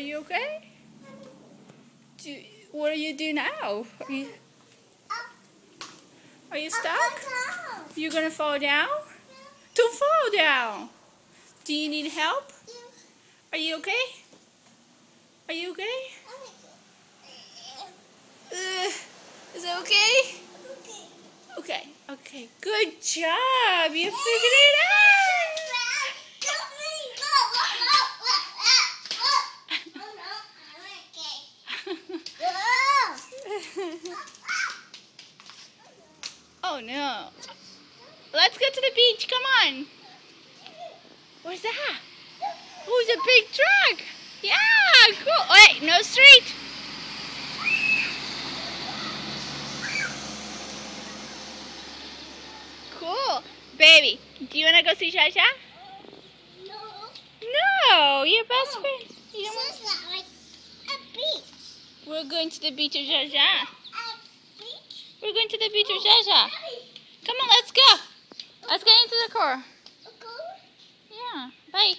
you okay? What do you do now? Are you stuck? You're gonna fall down? Don't fall down. Do you need help? Are you okay? Are you okay? Is it okay? Okay, okay. Good job. You figured it out. Oh no. Let's go to the beach. Come on. What's that? Oh, it's a big truck. Yeah, cool. Wait, no street. Cool. Baby, do you want to go see Shasha? No, your best friend. You don't want... like a beach. We're going to the beach of Shasha. Beach? We're going to the beach of Shasha. Come on, let's go. Let's get into the car. Yeah, bye.